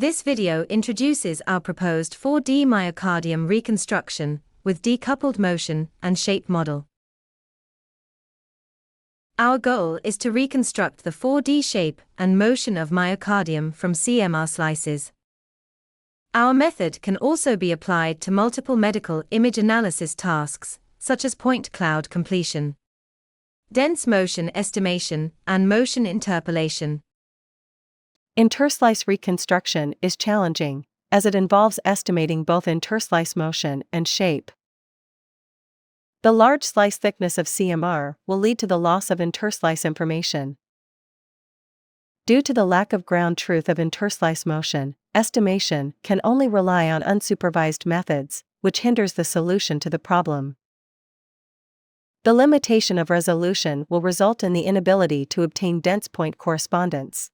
This video introduces our proposed 4D myocardium reconstruction with decoupled motion and shape model. Our goal is to reconstruct the 4D shape and motion of myocardium from CMR slices. Our method can also be applied to multiple medical image analysis tasks, such as point cloud completion, dense motion estimation, and motion interpolation. Interslice reconstruction is challenging, as it involves estimating both interslice motion and shape. The large slice thickness of CMR will lead to the loss of interslice information. Due to the lack of ground truth of interslice motion, estimation can only rely on unsupervised methods, which hinders the solution to the problem. The limitation of resolution will result in the inability to obtain dense point correspondence.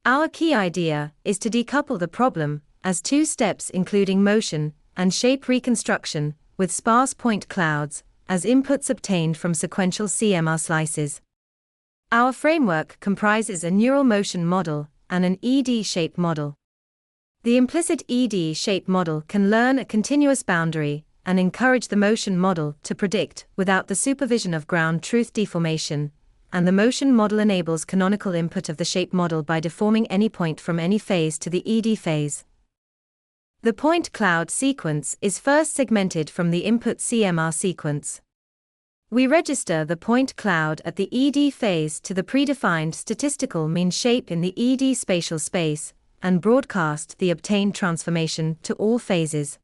Our key idea is to decouple the problem as two steps including motion and shape reconstruction with sparse point clouds as inputs obtained from sequential CMR slices. Our framework comprises a neural motion model and an ED shape model. The implicit ED shape model can learn a continuous boundary and encourage the motion model to predict without the supervision of ground truth deformation, and the motion model enables canonical input of the shape model by deforming any point from any phase to the ED phase. The point cloud sequence is first segmented from the input CMR sequence. We register the point cloud at the ED phase to the predefined statistical mean shape in the ED spatial space, and broadcast the obtained transformation to all phases.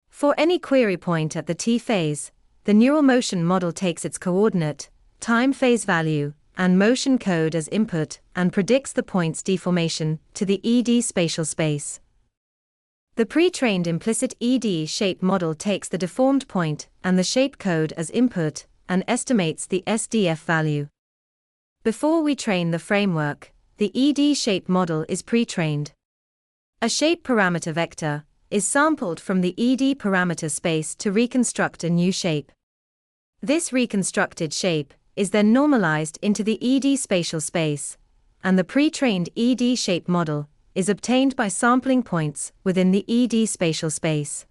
For any query point at the T phase, the neural motion model takes its coordinate, time phase value, and motion code as input and predicts the point's deformation to the ED spatial space. The pre-trained implicit ED shape model takes the deformed point and the shape code as input and estimates the SDF value. Before we train the framework, the ED shape model is pre-trained. A shape parameter vector is sampled from the ED parameter space to reconstruct a new shape. This reconstructed shape is then normalized into the ED spatial space, and the pre-trained ED shape model is obtained by sampling points within the ED spatial space.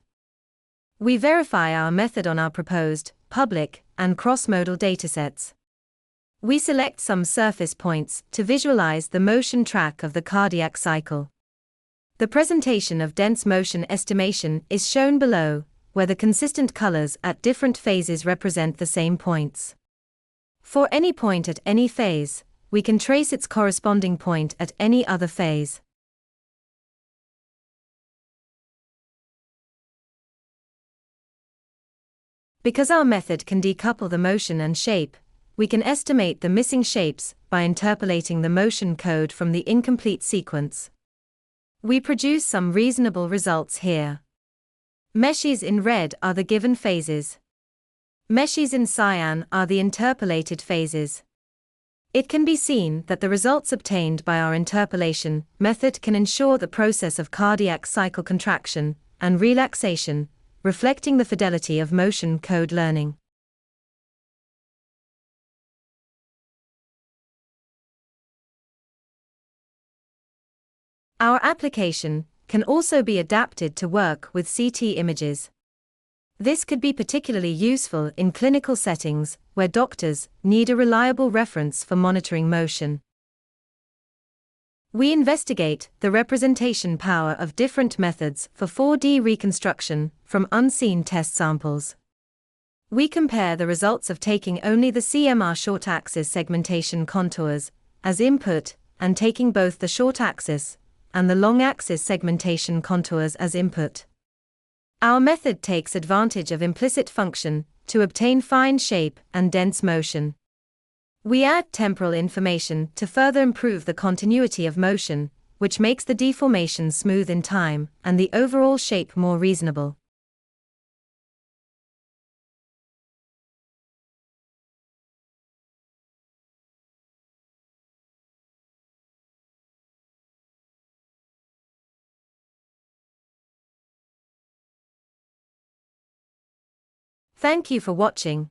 We verify our method on our proposed, public, and cross-modal datasets. We select some surface points to visualize the motion track of the cardiac cycle. The presentation of dense motion estimation is shown below, where the consistent colors at different phases represent the same points. For any point at any phase, we can trace its corresponding point at any other phase. Because our method can decouple the motion and shape, we can estimate the missing shapes by interpolating the motion code from the incomplete sequence. We produce some reasonable results here. Meshes in red are the given phases. Meshes in cyan are the interpolated phases. It can be seen that the results obtained by our interpolation method can ensure the process of cardiac cycle contraction and relaxation, reflecting the fidelity of motion code learning. Our application can also be adapted to work with CT images. This could be particularly useful in clinical settings where doctors need a reliable reference for monitoring motion. We investigate the representation power of different methods for 4D reconstruction from unseen test samples. We compare the results of taking only the CMR short axis segmentation contours as input and taking both the short axis and the long axis segmentation contours as input. Our method takes advantage of implicit function to obtain fine shape and dense motion. We add temporal information to further improve the continuity of motion, which makes the deformation smooth in time and the overall shape more reasonable. Thank you for watching.